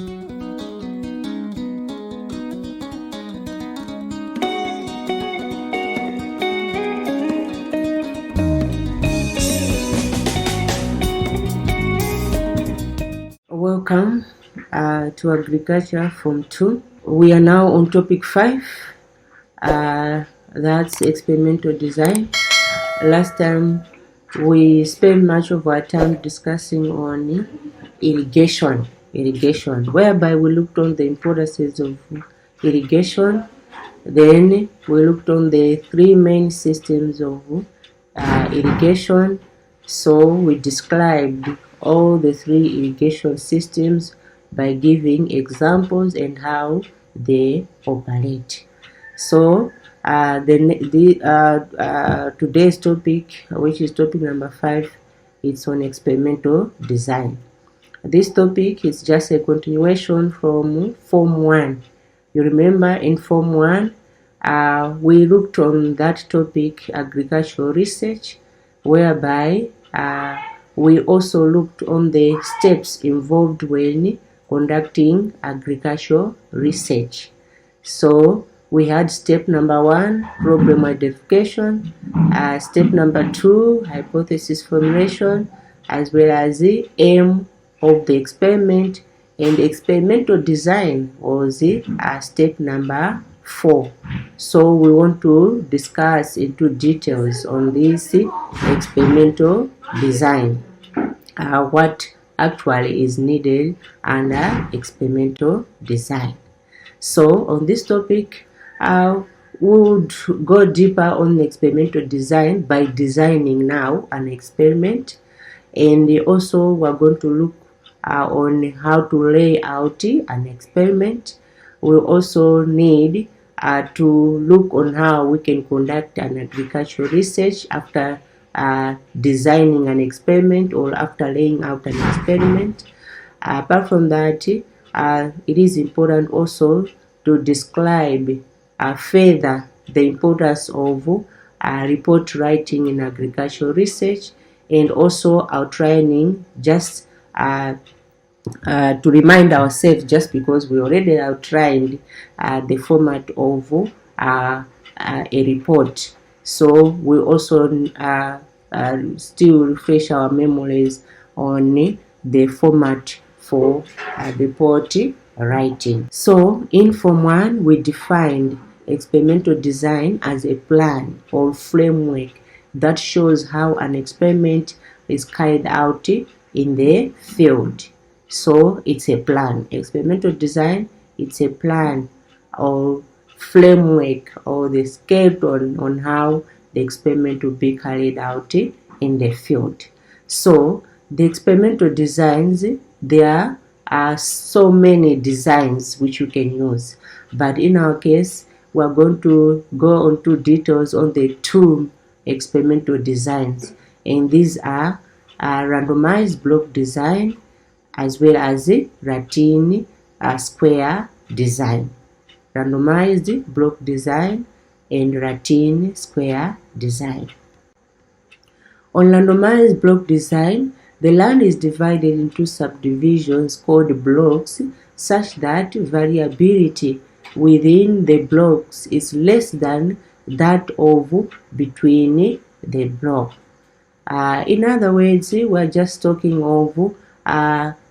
Welcome to Agriculture Form 2. We are now on topic 5. That's experimental design. Last time we spent much of our time discussing on irrigation, whereby we looked on the importances of irrigation. Then we looked on the 3 main systems of irrigation. So we described all the 3 irrigation systems by giving examples and how they operate. So today's topic, which is topic number 5, it's on experimental design. This topic is just a continuation from Form 1. You remember in Form 1, we looked on that topic, agricultural research, whereby we also looked on the steps involved when conducting agricultural research. So we had step number 1, problem identification, step number 2, hypothesis formulation, as well as the aim of the experiment, and experimental design was step number 4. So we want to discuss into details on this experimental design, what actually is needed under experimental design. So on this topic, we would go deeper on experimental design by designing now an experiment, and also we're going to look on how to lay out an experiment. We also need to look on how we can conduct an agricultural research after designing an experiment or after laying out an experiment. Apart from that, it is important also to describe further the importance of report writing in agricultural research, and also outlining just to remind ourselves, just because we already outlined the format of a report. So we also still refresh our memories on the format for report writing. So in Form 1, we defined experimental design as a plan or framework that shows how an experiment is carried out in the field. So it's a plan. Experimental design, it's a plan or framework or the skeleton on how the experiment will be carried out in the field. So the experimental designs, there are so many designs which you can use, but in our case we're going to go into details on the 2 experimental designs, and these are randomized block design as well as routine square design. Randomized block design and routine square design. On randomized block design, the land is divided into subdivisions called blocks, such that variability within the blocks is less than that of between the block. In other words, we're just talking of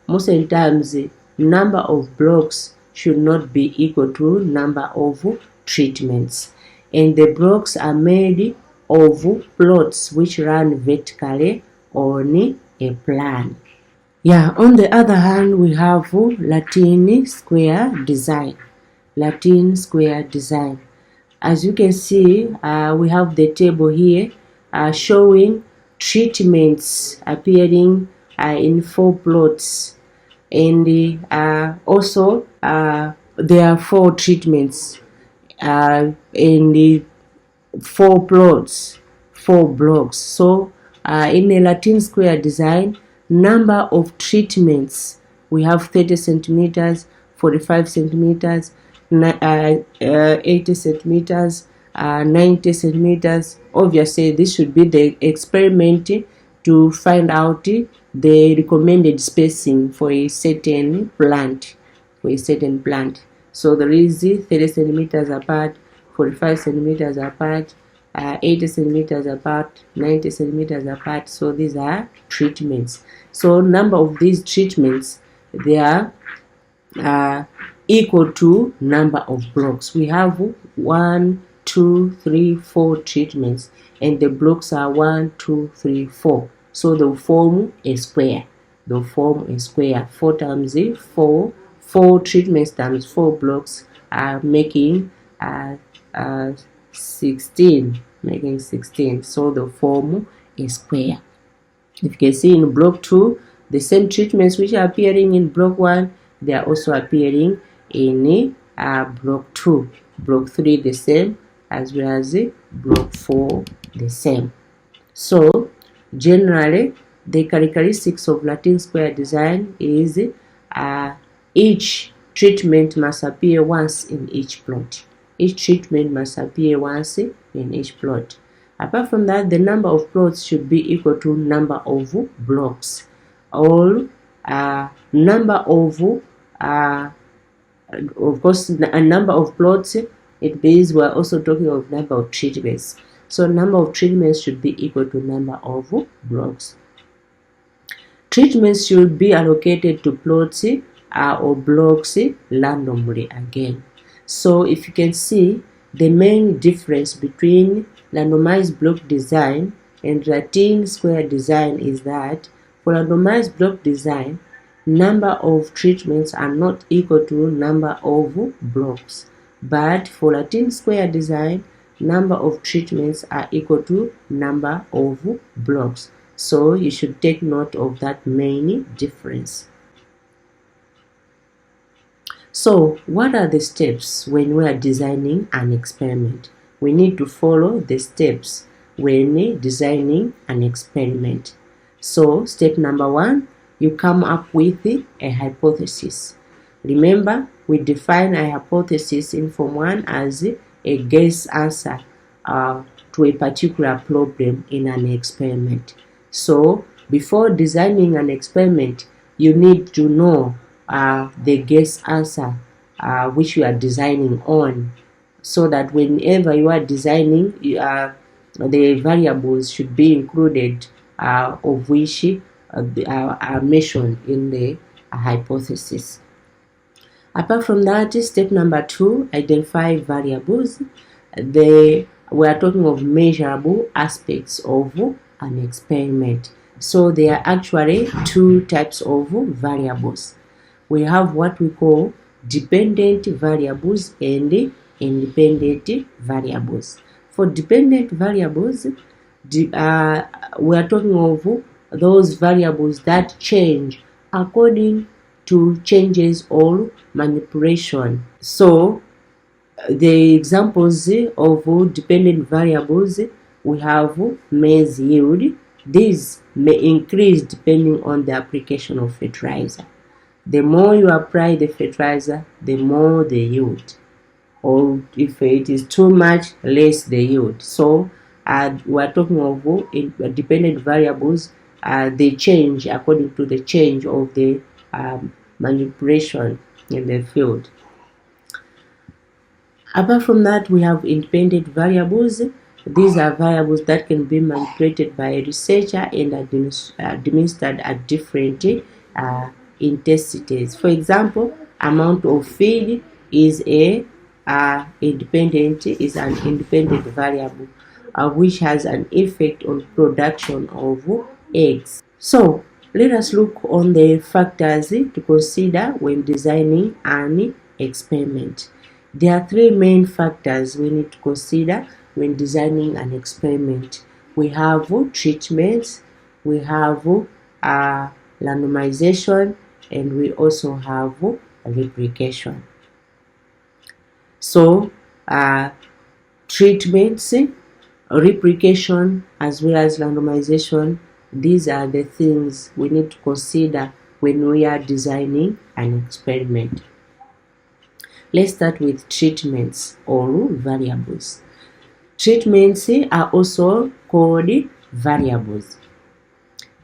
most of the times number of blocks should not be equal to number of treatments, and the blocks are made of plots which run vertically on a plan. On the other hand, we have Latin square design. Latin square design. As you can see, we have the table here showing treatments appearing in 4 plots, and also there are 4 treatments in the 4 plots, 4 blocks. So in a Latin square design, number of treatments, we have 30 centimeters, 45 centimeters, 80 centimeters, 90 centimeters. Obviously, this should be the experiment to find out the recommended spacing for a certain plant. for a certain plant. So there is 30 centimeters apart, 45 centimeters apart, 80 centimeters apart, 90 centimeters apart. So these are treatments. So number of these treatments, they are equal to number of blocks. We have 1, 2, 3, 4 treatments, and the blocks are 1, 2, 3, 4. So they'll form a square. They'll form a square. 4 times 4, 4 treatments times 4 blocks are making 16. Making 16. So they'll form a square. If you can see in block 2, the same treatments which are appearing in block 1, they are also appearing in block 2. Block 3 the same, as well as block 4 the same. So generally the characteristics of Latin square design is each treatment must appear once in each plot. Each treatment must appear once in each plot. Apart from that, the number of plots should be equal to number of blocks. Or number of course, a number of plots, it means we're also talking of number of treatments. So number of treatments should be equal to number of blocks. Treatments should be allocated to plots or blocks randomly again. So if you can see, the main difference between randomized block design and Latin square design is that for randomized block design, number of treatments are not equal to number of blocks. But for Latin square design, number of treatments are equal to number of blocks. So you should take note of that main difference. So what are the steps when we are designing an experiment? We need to follow the steps when designing an experiment. So step number 1, you come up with a hypothesis. Remember, we define a hypothesis in Form 1 as a guess answer to a particular problem in an experiment. So before designing an experiment, you need to know the guess answer which you are designing on, so that whenever you are designing, the variables should be included of which are mentioned in the hypothesis. Apart from that, step number 2, identify variables. We are talking of measurable aspects of an experiment. So there are actually 2 types of variables. We have what we call dependent variables and independent variables. For dependent variables, we are talking of those variables that change according to changes or manipulation. So the examples of dependent variables, we have maize yield. These may increase depending on the application of fertilizer. The more you apply the fertilizer, the more the yield. Or if it is too much, less the yield. So we are talking of dependent variables. They change according to the change of the manipulation in the field. Apart from that, we have independent variables. These are variables that can be manipulated by a researcher and administered at different intensities. For example, amount of feed is an independent variable which has an effect on production of eggs. So let us look on the factors to consider when designing an experiment. There are 3 main factors we need to consider when designing an experiment. We have treatments, we have randomization, and we also have replication. So treatments, replication, as well as randomization, these are the things we need to consider when we are designing an experiment. Let's start with treatments or variables. Treatments are also called variables.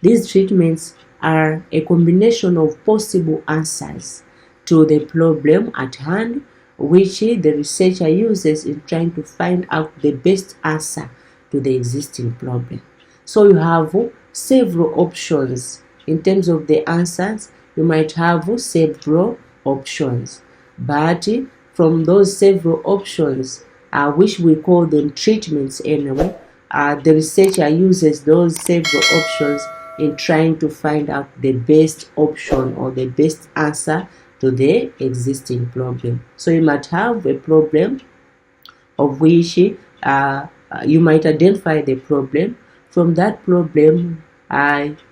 These treatments are a combination of possible answers to the problem at hand, which the researcher uses in trying to find out the best answer to the existing problem. So you have several options. In terms of the answers, you might have several options, but from those several options, which we call them treatments anyway, the researcher uses those several options in trying to find out the best option or the best answer to the existing problem. So you might have a problem of which you might identify the problem. From that problem,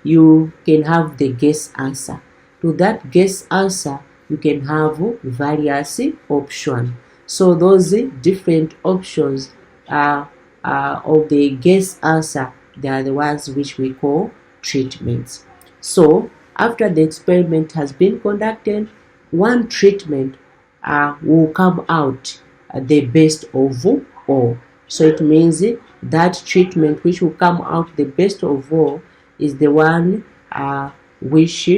you can have the guess answer. To that guess answer, you can have various options. So those different options of the guess answer, they are the ones which we call treatments. So after the experiment has been conducted, one treatment will come out the best of all. So it means that treatment which will come out the best of all is the one which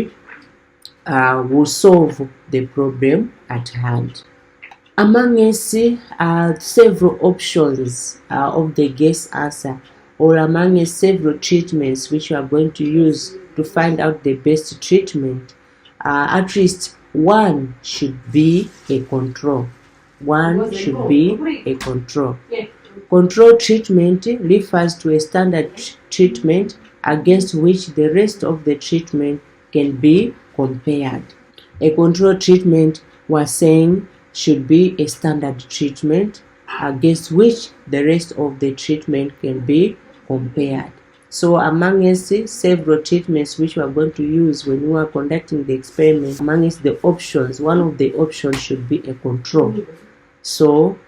will solve the problem at hand. Among us several options of the guess answer, or among us several treatments which you are going to use to find out the best treatment, at least one should be a control. One should be a control. Control treatment refers to a standard treatment against which the rest of the treatment can be compared. A control treatment, we're saying, should be a standard treatment against which the rest of the treatment can be compared. So among us several treatments which we are going to use when we are conducting the experiment, among us the options, one of the options should be a control. So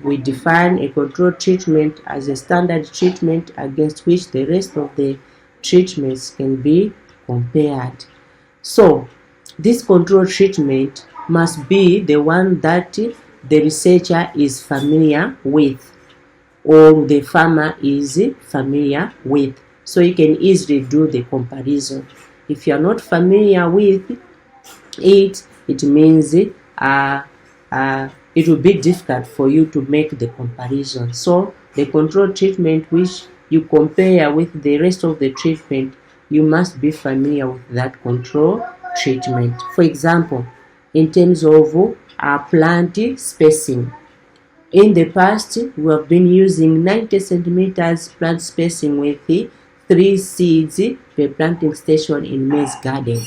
we define a control treatment as a standard treatment against which the rest of the treatments can be compared. So this control treatment must be the one that the researcher is familiar with, or the farmer is familiar with, so you can easily do the comparison. If you are not familiar with it, it means it will be difficult for you to make the comparison. So the control treatment which you compare with the rest of the treatment, you must be familiar with that control treatment. For example, in terms of plant spacing, in the past we have been using 90 centimeters plant spacing with 3 seeds per planting station in maize garden.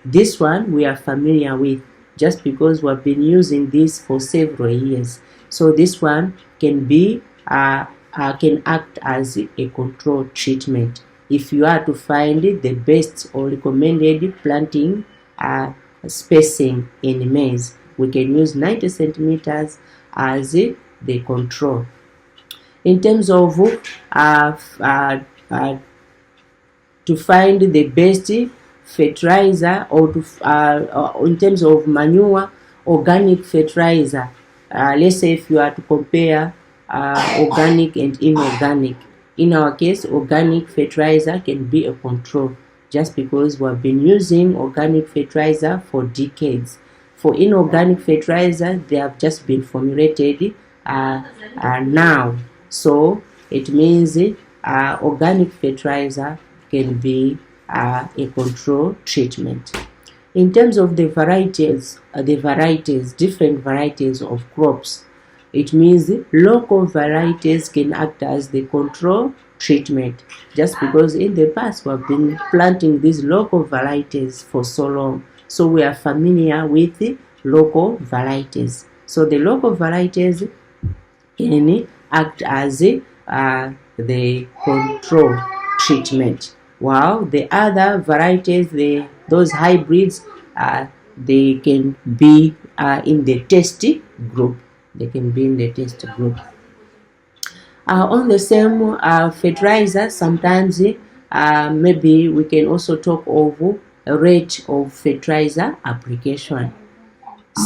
This one we are familiar with just because we have been using this for several years. So this one can be can act as a control treatment. If you are to find the best or recommended planting spacing in maize, we can use 90 centimeters as the control. In terms of to find the best fertilizer, or to in terms of manure, organic fertilizer, let's say if you are to compare organic and inorganic, in our case organic fertilizer can be a control just because we have been using organic fertilizer for decades. For inorganic fertilizer, they have just been formulated now, so it means organic fertilizer can be a control treatment. In terms of the varieties, different varieties of crops, it means local varieties can act as the control treatment just because in the past we have been planting these local varieties for so long, so we are familiar with the local varieties. So the local varieties can act as the control treatment, while the other varieties, those hybrids, they can be in the test group. They can be in the test group. On the same fertilizer, sometimes maybe we can also talk of a rate of fertilizer application.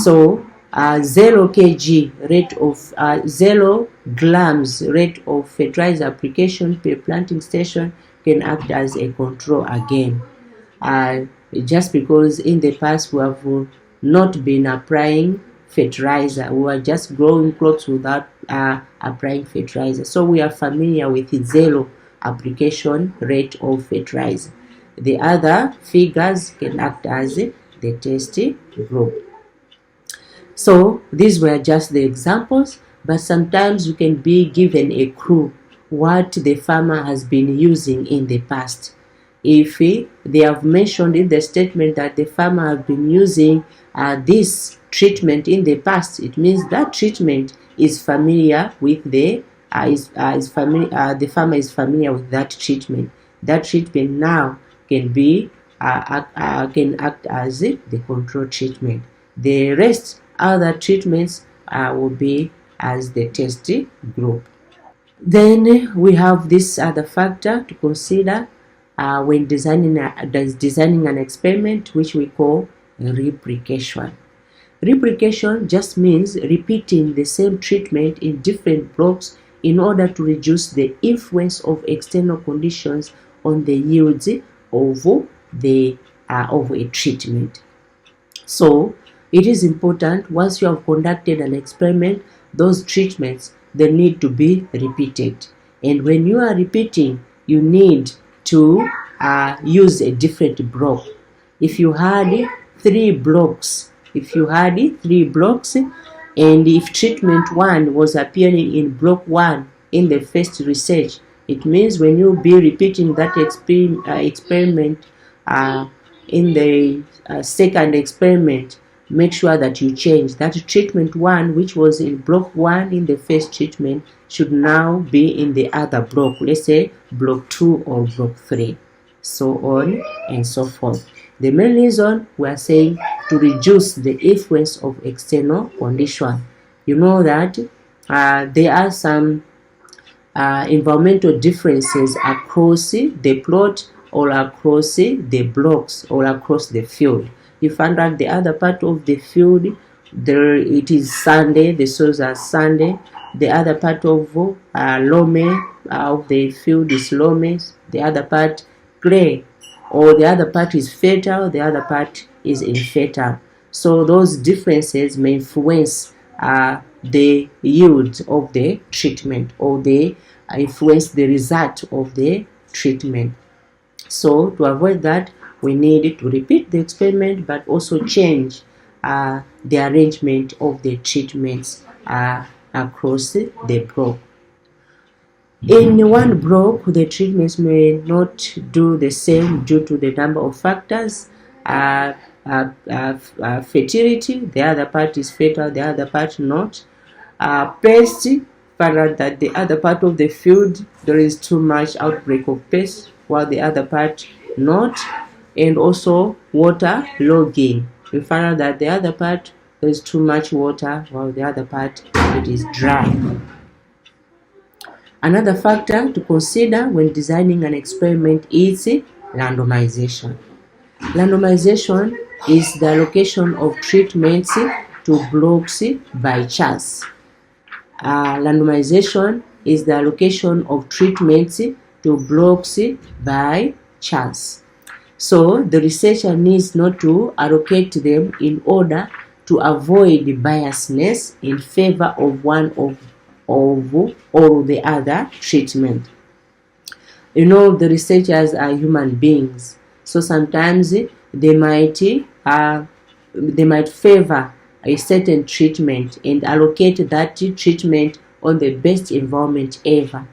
So 0 kg rate of 0 grams rate of fertilizer application per planting station can act as a control again. Just because in the past we have not been applying fertilizer. We were just growing crops without applying fertilizer. So we are familiar with the zero application rate of fertilizer. The other figures can act as the test group. So these were just the examples, but sometimes you can be given a clue what the farmer has been using in the past. If they have mentioned in the statement that the farmer has been using this treatment in the past, it means that treatment is familiar with the farmer is familiar with that treatment. That treatment now can be can act as the control treatment. The rest other treatments will be as the test group. Then we have this other factor to consider when designing an experiment, which we call replication. Replication just means repeating the same treatment in different blocks in order to reduce the influence of external conditions on the yields of a treatment. So it is important, once you have conducted an experiment, those treatments, they need to be repeated. And when you are repeating, you need to use a different block. If you had 3 blocks, and if treatment 1 was appearing in block 1 in the first research, it means when you be repeating that experiment in the second experiment, make sure that you change that treatment 1, which was in block 1 in the first treatment, should now be in the other block, let's say block 2 or block 3, so on and so forth. The main reason we are saying to reduce the influence of external condition. You know that there are some environmental differences across the plot or across the blocks or across the field. You find that the other part of the field, it is sandy, the soils are sandy. The other part of loamy of the field is loamy. The other part clay, or the other part is fertile, the other part is infertile. So those differences may influence the yield of the treatment, or they influence the result of the treatment. So to avoid that, we need to repeat the experiment, but also change the arrangement of the treatments across the block. In one block, the treatments may not do the same due to the number of factors. Fertility, the other part is fertile, the other part not. Pest, find out that the other part of the field there is too much outbreak of pests, while the other part not. And also water logging, we find out that the other part there is too much water, while the other part it is dry. Another factor to consider when designing an experiment is randomization. Randomization is the allocation of treatments to blocks by chance. Randomization is the allocation of treatments to blocks by chance. So the researcher needs not to allocate them in order to avoid biasness in favor of one or the other treatment. You know, the researchers are human beings, so sometimes they might favor a certain treatment and allocate that treatment on the best environment ever,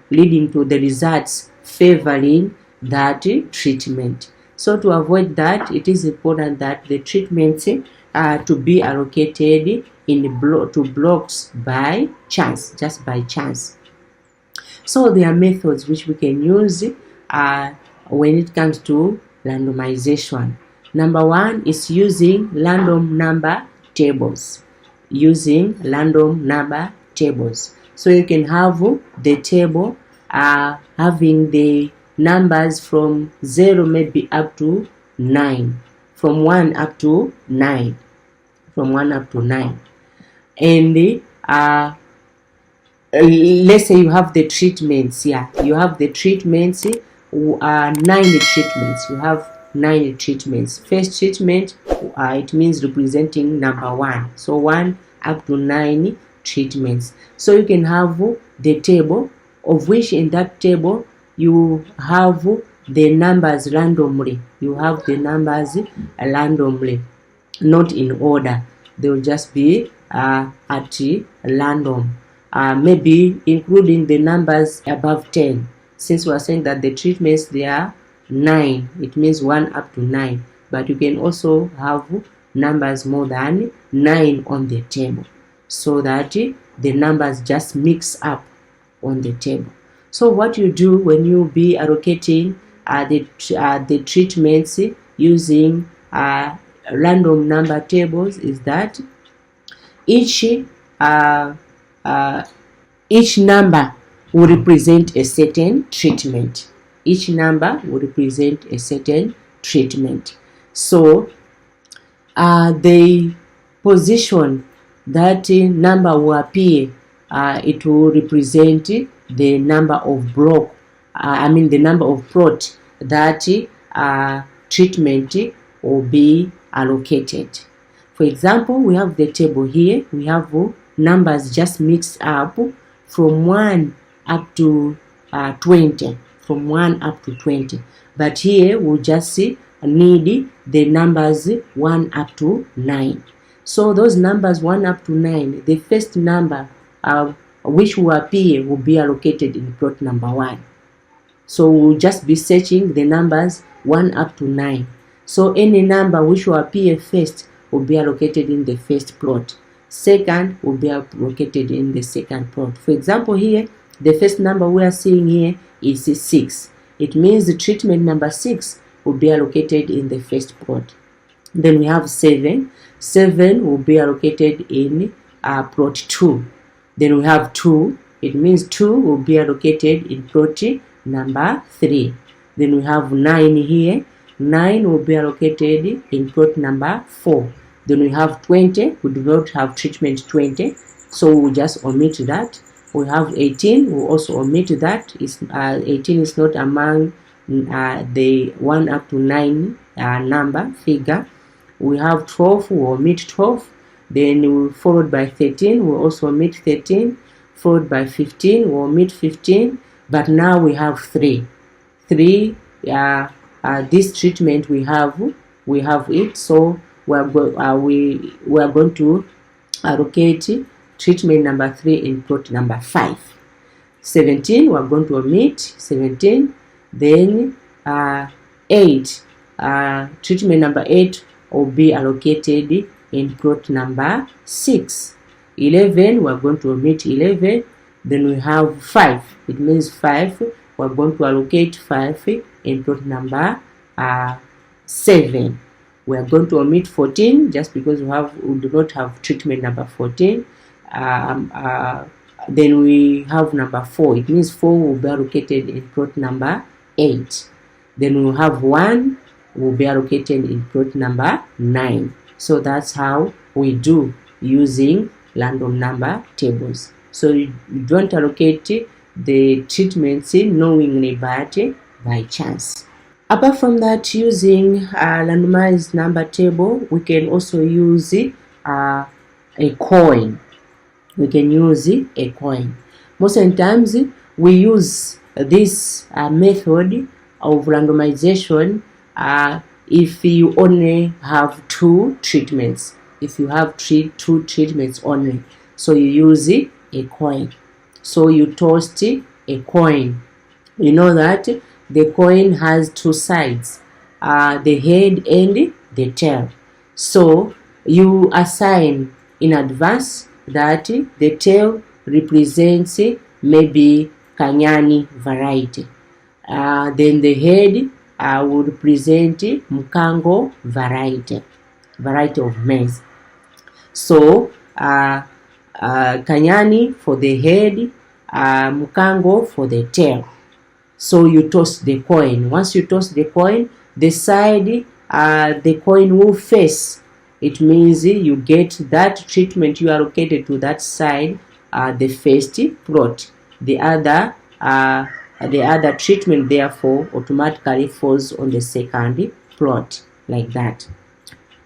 leading to the results favoring that treatment. So to avoid that, it is important that the treatments to be allocated to blocks by chance, just by chance. So there are methods which we can use when it comes to randomization. Number 1 is using random number tables. So you can have the table having the numbers from 0 maybe up to 9, from 1 up to 9, and let's say you have the treatments here. You have the treatments, 9 treatments. You have 9 treatments. First treatment it means representing number 1. So 1 up to 9 treatments. So you can have the table, of which in that table you have the numbers randomly. You have the numbers randomly, not in order. They will just be at random, maybe including the numbers above 10. Since we are saying that the treatments, they are 9, it means 1 up to 9, but you can also have numbers more than 9 on the table, so that the numbers just mix up on the table. So what you do when you be allocating the treatments using random number tables is that each number will represent a certain treatment. Each number will represent a certain treatment. So the position that number will appear, it will represent the number of block, the number of plot that treatment will be allocated. For example, we have the table here. We have numbers just mixed up from 1 up to 20. From 1 up to 20. But here we'll just need the numbers 1 up to 9. So those numbers 1 up to 9, the first number which will appear will be allocated in plot number 1. So we'll just be searching the numbers 1 up to 9. So any number which will appear first will be allocated in the first plot. Second will be allocated in the second plot. For example, here, the first number we are seeing here is 6. It means the treatment number 6 will be allocated in the first plot. Then we have 7. 7 will be allocated in plot 2. Then we have 2. It means 2 will be allocated in plot number 3. Then we have 9 here. 9 will be allocated in plot number 4. Then we have 20. We do not have treatment 20, so we'll just omit that. We have 18. We'll also omit that. 18 is not among the 1 up to 9 number figure. We have 12. We'll omit 12. Then we'll followed by 13. We'll also omit 13. Followed by 15. We'll omit 15. But now we have 3. 3. This treatment we have it. So we are going to allocate treatment number 3 in plot number 5. 17, we are going to omit 17. Then 8, treatment number 8 will be allocated in plot number 6. 11, we are going to omit 11. Then we have 5. It means 5. We are going to allocate 5 in plot number 7. We are going to omit 14 just because we do not have treatment number 14. Then we have number 4. It means 4 will be allocated in plot number 8. Then we have 1 will be allocated in plot number 9. So that's how we do using random number tables. So you don't allocate the treatments knowingly but by chance. Apart from that, using a randomized number table, we can also use a coin. We can use a coin. Most of the times, we use this method of randomization if you only have 2 treatments. If you have 2 treatments only, so you use a coin. So you toss a coin. You know that the coin has 2 sides, the head and the tail. So you assign in advance that the tail represents maybe Kanyani variety. Then the head will represent Mukango variety of maize. So Kanyani for the head, Mukango for the tail. So you toss the coin. Once you toss the coin, the side the coin will face, it means you get that treatment you allocated to that side, the first plot. The other treatment therefore automatically falls on the second plot, like that.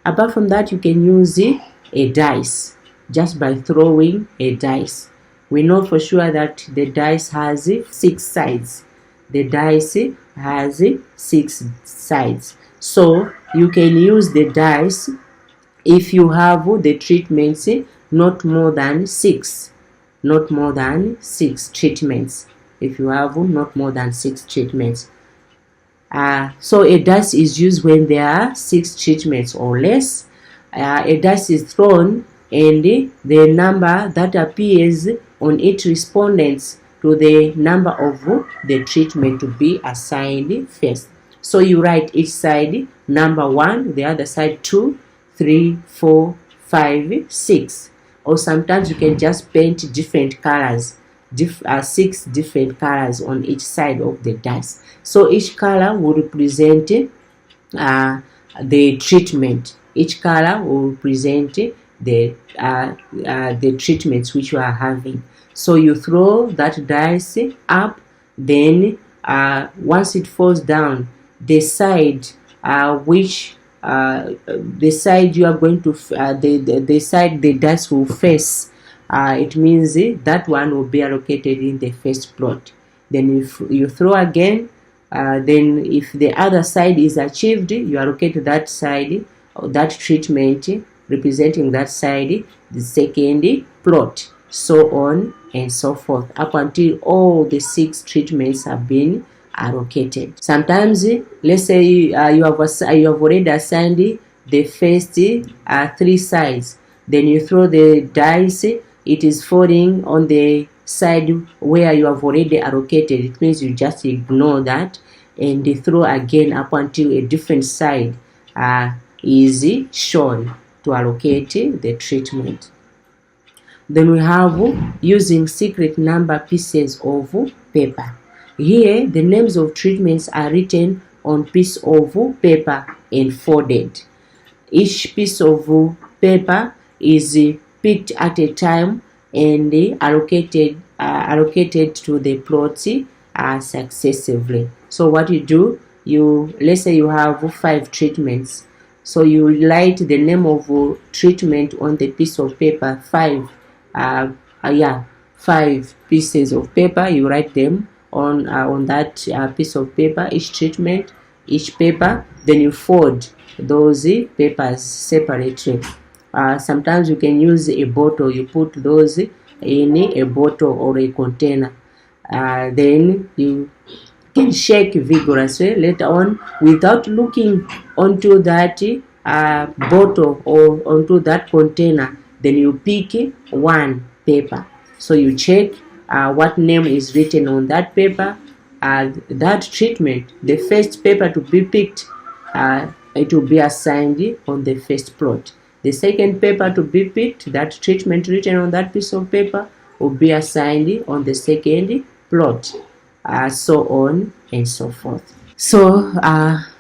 Apart from that, you can use a dice, just by throwing a dice. We know for sure that the dice has 6 sides. The dice has 6 sides. So you can use the dice if you have the treatments not more than 6. Not more than 6 treatments. If you have not more than 6 treatments. So a dice is used when there are 6 treatments or less. A dice is thrown, and the number that appears on each respondent to the number of the treatment to be assigned first. So you write each side number 1, the other side 2, 3, 4, 5, 6. Or sometimes you can just paint different colors, 6 different colors on each side of the dice. So each color will represent the treatment. Each color will represent the treatments which you are having. So you throw that dice up, then once it falls down, the side the side you are going to the side the dice will face, it means that one will be allocated in the first plot. Then if you throw again, then if the other side is achieved, you allocate that side or that treatment representing that side the second plot, so on and so forth, up until all the 6 treatments have been allocated. Sometimes, let's say you have already assigned the first 3 sides. Then you throw the dice, it is falling on the side where you have already allocated. It means you just ignore that and throw again up until a different side is shown to allocate the treatment. Then we have using secret number pieces of paper. Here, the names of treatments are written on piece of paper and folded. Each piece of paper is picked at a time and allocated to the plots successively. So what you do, let's say you have 5 treatments. So you write the name of treatment on the piece of paper. 5 pieces of paper. You write them on that piece of paper, each treatment, each paper. Then you fold those papers separately. Sometimes you can use a bottle. You put those in a bottle or a container. Then you can shake vigorously later on without looking onto that bottle or onto that container. Then you pick one paper. So you check what name is written on that paper. That treatment, the first paper to be picked, it will be assigned on the first plot. The second paper to be picked, that treatment written on that piece of paper, will be assigned on the second plot, so on and so forth. So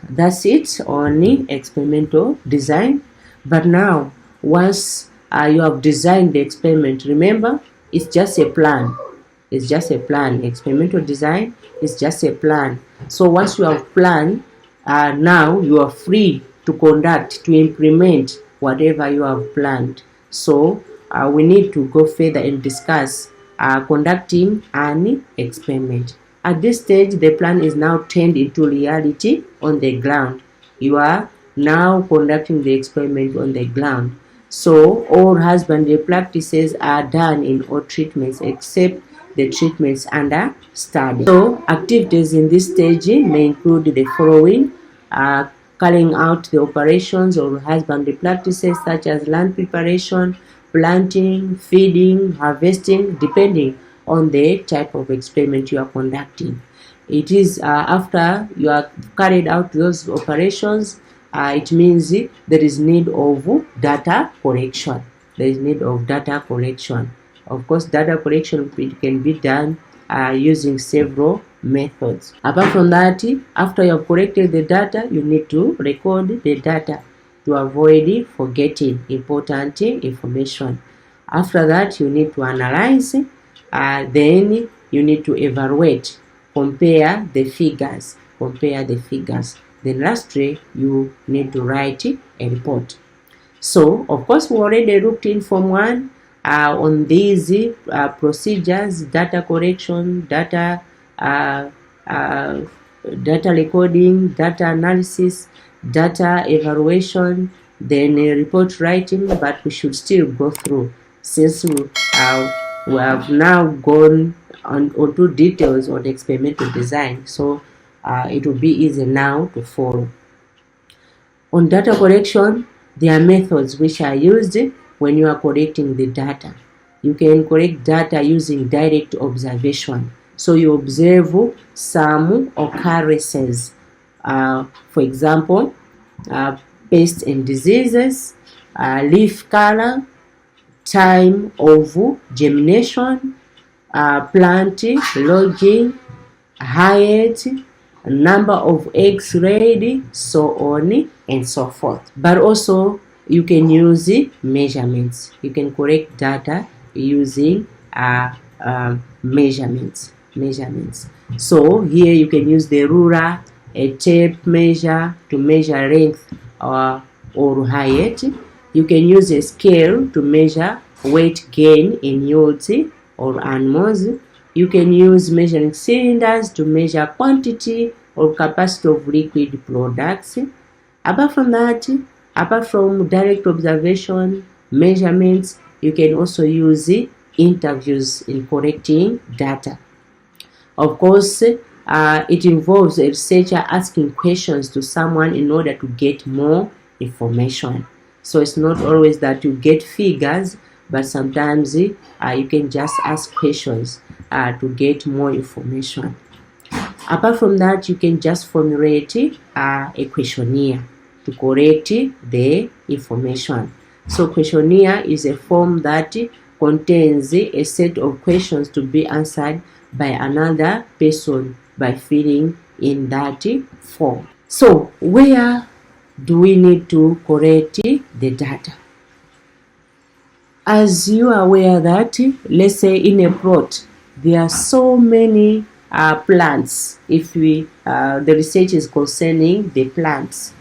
that's it on experimental design. But now, once you have designed the experiment, remember, it's just a plan. It's just a plan. Experimental design is just a plan. So once you have planned, now you are free to conduct, to implement whatever you have planned. So we need to go further and discuss conducting an experiment. At this stage, the plan is now turned into reality on the ground. You are now conducting the experiment on the ground. So all husbandry practices are done in all treatments except the treatments under study. So activities in this stage may include the following: carrying out the operations or husbandry practices such as land preparation, planting, feeding, harvesting, depending on the type of experiment you are conducting. It is after you have carried out those operations, it means there is need of data collection. There is need of data collection. Of course, data collection can be done using several methods. Apart from that, after you have collected the data, you need to record the data to avoid forgetting important information. After that, you need to analyze, then you need to evaluate, compare the figures. Then lastly, you need to write a report. So, of course, we already looked in Form 1 on these procedures: data collection, data recording, data analysis, data evaluation, then report writing. But we should still go through, since we have now gone onto details on experimental design, so it will be easy now to follow. On data collection, there are methods which are used when you are collecting the data. You can collect data using direct observation. So you observe some occurrences. For example, pests and diseases, leaf color, time of germination, plant lodging, height, number of eggs laid, so on and so forth. But also you can use measurements. You can collect data using measurements. So here you can use the ruler, a tape measure to measure length or height. You can use a scale to measure weight gain in yields or animals. You can use measuring cylinders to measure quantity or capacity of liquid products. Apart from that, apart from direct observation, measurements, you can also use interviews in collecting data. Of course, it involves a researcher asking questions to someone in order to get more information. So it's not always that you get figures, but sometimes you can just ask questions to get more information. Apart from that, you can just formulate a questionnaire to collect the information. So questionnaire is a form that contains a set of questions to be answered by another person by filling in that form. So where do we need to collect the data? As you are aware that, let's say in a plot, there are so many plants. If the research is concerning the plants,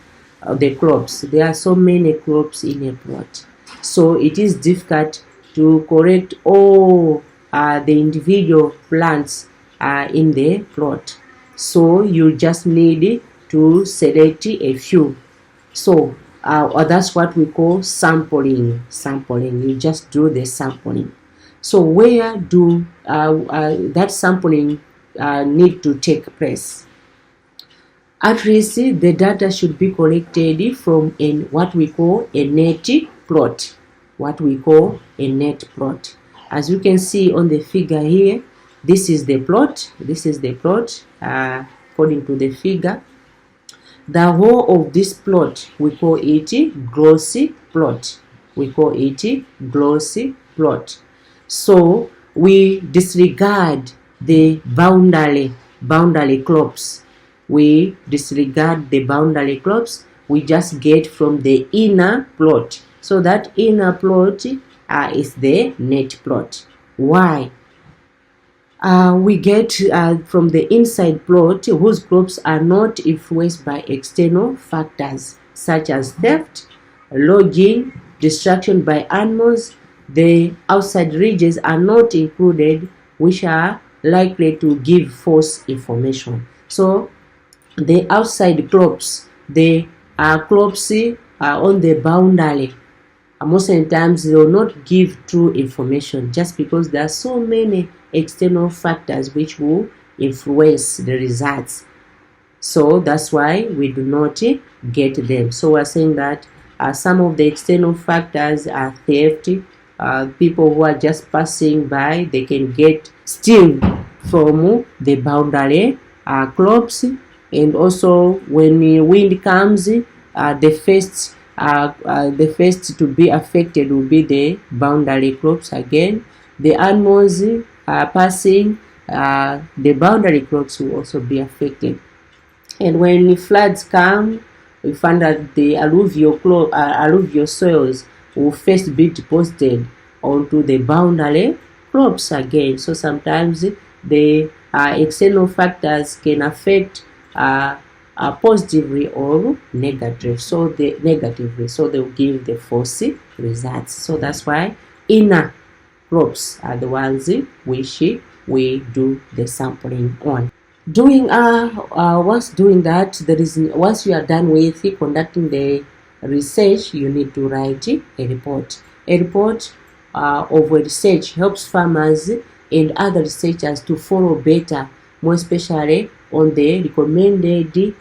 the crops, there are so many crops in a plot. So it is difficult to collect all the individual plants in the plot. So you just need to select a few. So that's what we call sampling. You just do the sampling. So where do that sampling need to take place? At least the data should be collected from what we call a net plot. As you can see on the figure here, this is the plot. According to the figure. The whole of this plot, we call it glossy plot. So we disregard the boundary crops. We just get from the inner plot. So that inner plot is the net plot. Why? We get from the inside plot whose crops are not influenced by external factors such as theft, lodging, destruction by animals. The outside regions are not included, which are likely to give false information. So the outside crops, the crops on the boundary, most of the times they will not give true information, just because there are so many external factors which will influence the results. So that's why we do not get them. So we're saying that some of the external factors are theft. People who are just passing by, they can steal from the boundary crops. And also when the wind comes, the first to be affected will be the boundary crops again. The animals passing, the boundary crops will also be affected. And when the floods come, we find that the alluvial soils will first be deposited onto the boundary crops again. So sometimes the external factors can affect positively or negative. So they will give the false results. So that's why inner crops are the ones which we do the sampling on. Once doing that, once you are done with conducting the research, you need to write a report. A report of a research helps farmers and other researchers to follow better, more especially on the recommended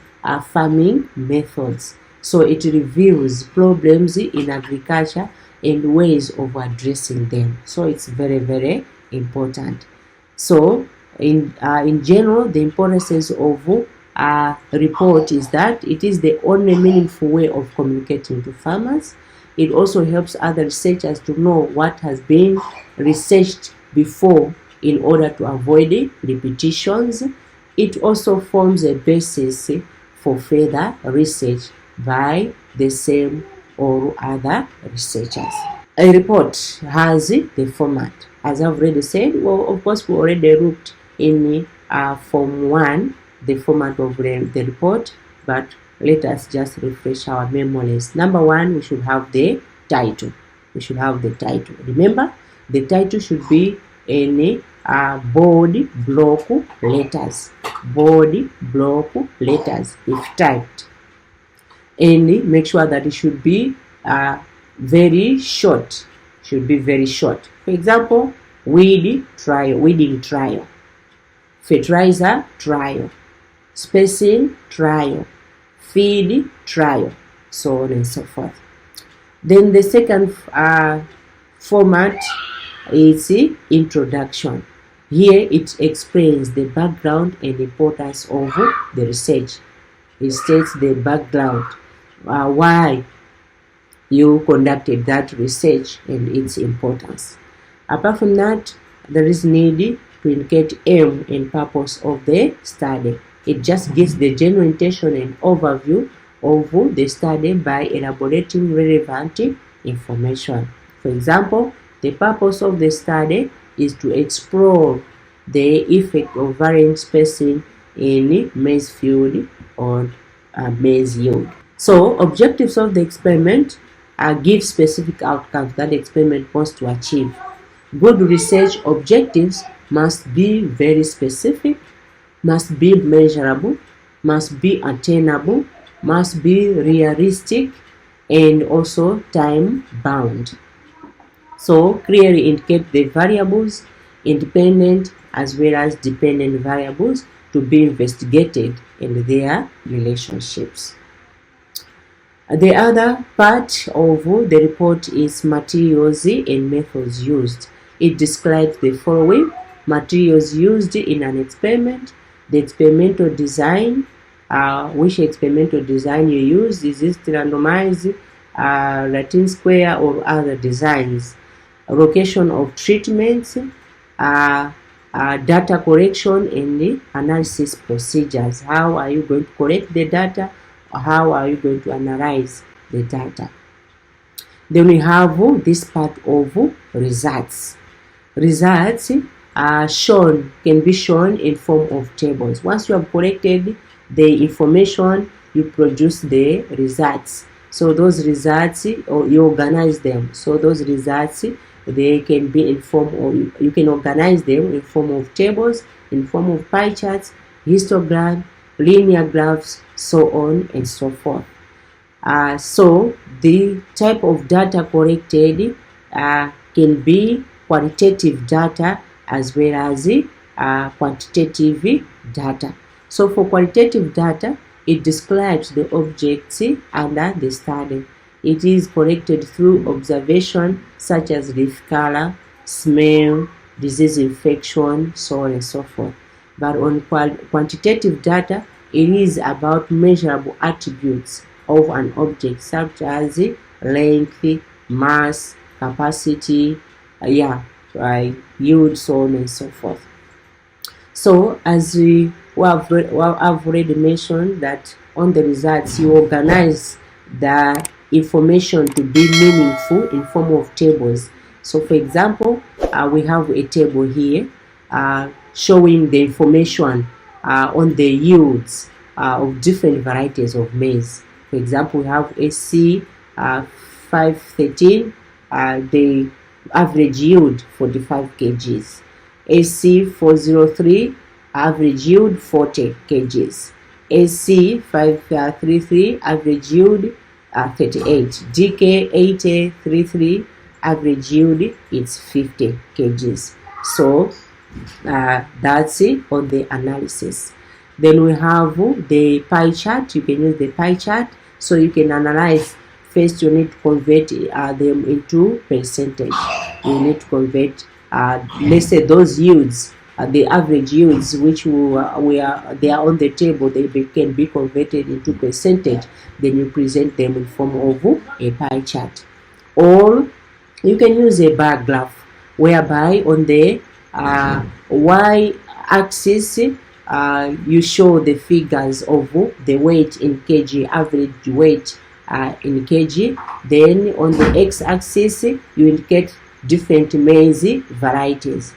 farming methods. So it reveals problems in agriculture and ways of addressing them. So it's very, very important. So in general, the importance of a report is that it is the only meaningful way of communicating to farmers. It also helps other researchers to know what has been researched before in order to avoid repetitions. It also forms a basis for further research by the same or other researchers. A report has the format. As I've already said, well, of course, we already looked in Form 1 the format of the report, but let us just refresh our memories. Number 1, we should have the title. We should have the title. Remember, the title should be in bold block letters. Bold block letters if typed. And make sure that it should be very short. Should be very short. For example, weeding trial, fertilizer trial, spacing trial, feed trial, so on and so forth. Then the second format is introduction. Here it explains the background and importance of the research. It states the background, why you conducted that research and its importance. Apart from that, there is need to indicate aim and purpose of the study. It just gives the general intention and overview of the study by elaborating relevant information. For example, the purpose of the study is to explore the effect of varying spacing in maize field on maize yield. So, objectives of the experiment give specific outcomes that the experiment wants to achieve. Good research objectives must be very specific, must be measurable, must be attainable, must be realistic, and also time bound. So clearly indicate the variables, independent as well as dependent variables, to be investigated and their relationships. The other part of the report is materials and methods used. It describes the following: materials used in an experiment, the experimental design, which experimental design you use, is it randomized, Latin square, or other designs, location of treatments, data collection and the analysis procedures. How are you going to collect the data? How are you going to analyze the data? Then we have this part of results. Results can be shown in form of tables. Once you have collected the information, you produce the results. So those results, or you organize them. So those results, they can be in form of, you can organize them in form of tables, in form of pie charts, histogram, linear graphs, so on and so forth. So the type of data collected can be qualitative data as well as quantitative data. So for qualitative data, it describes the objects under the study. It is collected through observation such as leaf color, smell, disease infection, so on and so forth. But on quantitative data, it is about measurable attributes of an object such as length, mass, capacity, yield, so on and so forth. So as I've already mentioned that on the results, you organize the information to be meaningful in form of tables. So for example, we have a table here showing the information on the yields of different varieties of maize. For example, we have SC 513, the average yield 45 kgs. SC 403, average yield 40 kgs. SC 533, average yield 38. DK 8033, average yield is 50 kgs. So that's it on the analysis. Then we have the pie chart. You can use the pie chart so you can analyze. First, you need to convert them into percentage. You need to convert, let's say, those yields, the average yields, which they are on the table, they can be converted into percentage. Then you present them in form of a pie chart. Or you can use a bar graph, whereby on the y-axis you show the figures of the weight in kg, average weight in kg. Then on the x-axis you indicate different maize varieties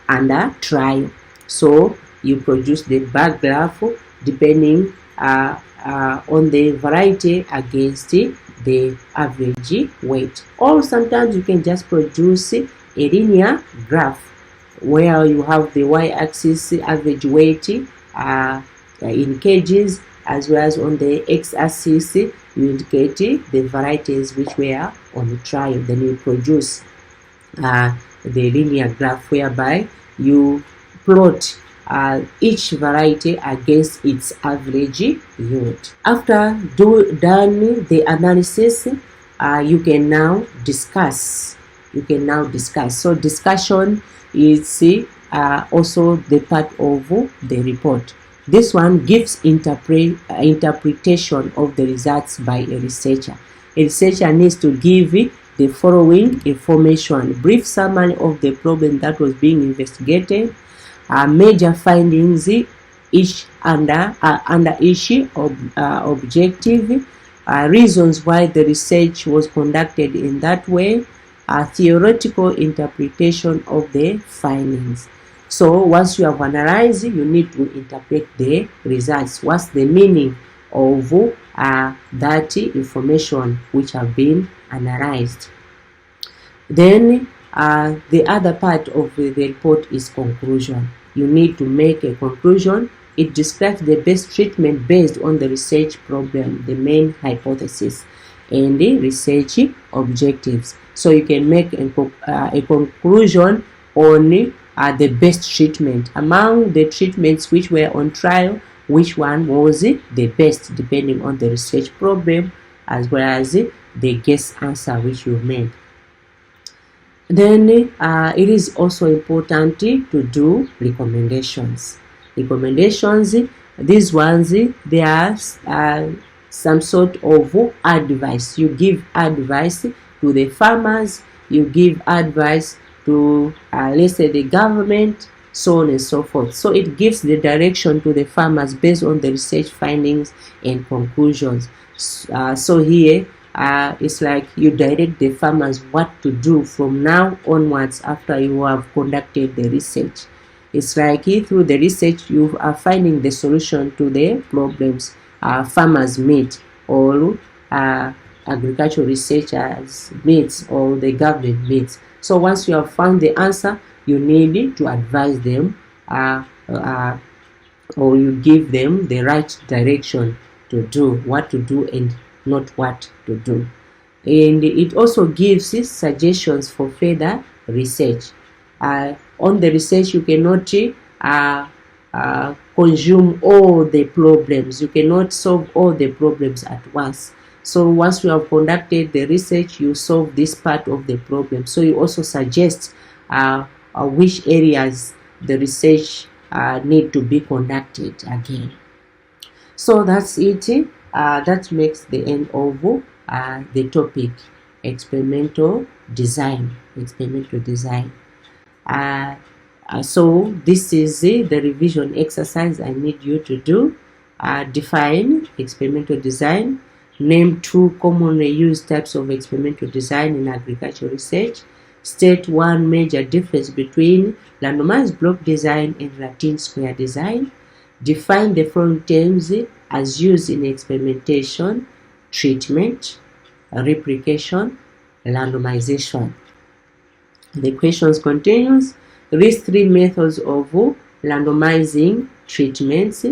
under trial. So you produce the bar graph depending on the variety against the average weight. Or sometimes you can just produce a linear graph where you have the y-axis average weight in kgs, as well as on the x-axis you indicate the varieties which were on the trial. Then you produce the linear graph whereby you plot each variety against its average yield. After done the analysis, you can now discuss. So discussion is also the part of the report. This one gives interpretation of the results by a researcher. A researcher needs to give the following information: brief summary of the problem that was being investigated, major findings each under each objective, reasons why the research was conducted in that way, theoretical interpretation of the findings. So once you have analyzed, you need to interpret the results. What's the meaning of that information which have been analyzed? Then the other part of the report is conclusion. You need to make a conclusion. It describes the best treatment based on the research problem, the main hypothesis, and the research objectives. So you can make a conclusion on the best treatment. Among the treatments which were on trial, which one was the best, depending on the research problem as well as the guess answer which you made. Then it is also important to do recommendations. These ones, they are some sort of advice. You give advice to the farmers, you give advice to let's say the government, so on and so forth. So it gives the direction to the farmers based on the research findings and conclusions. So here it's like you direct the farmers what to do from now onwards after you have conducted the research. It's like through the research you are finding the solution to the problems farmers meet, or agricultural researchers meets, or the government meets. So once you have found the answer, you need to advise them or you give them the right direction to do, what to do and not what to do. And it also gives suggestions for further research. On the research, you cannot consume all the problems. You cannot solve all the problems at once. So once you have conducted the research, you solve this part of the problem. So you also suggest which areas the research need to be conducted again. So that's it. That makes the end of the topic, experimental design. So this is the revision exercise I need you to do. Define experimental design. Name 2 commonly used types of experimental design in agricultural research. State one major difference between randomized block design and routine square design. Define the following terms as used in experimentation: treatment, replication, randomization. The questions continues. List 3 methods of randomizing treatments.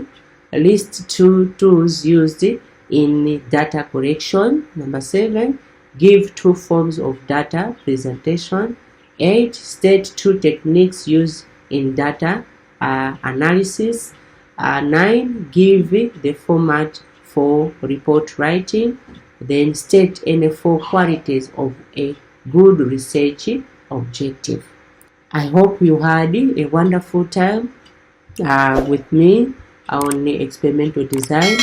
List 2 tools used in data collection. Number 7. Give 2 forms of data presentation. 8. State 2 techniques used in data analysis. 9. Give the format for report writing. Then state any 4 qualities of a good research objective. I hope you had a wonderful time with me on experimental design.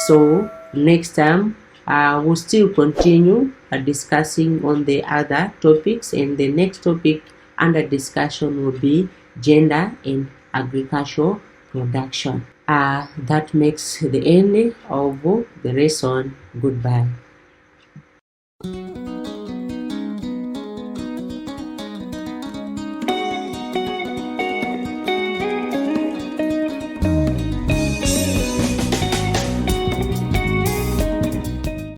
So next time we'll still continue discussing on the other topics, and the next topic under discussion will be gender in agricultural production. That makes the end of the lesson. Goodbye.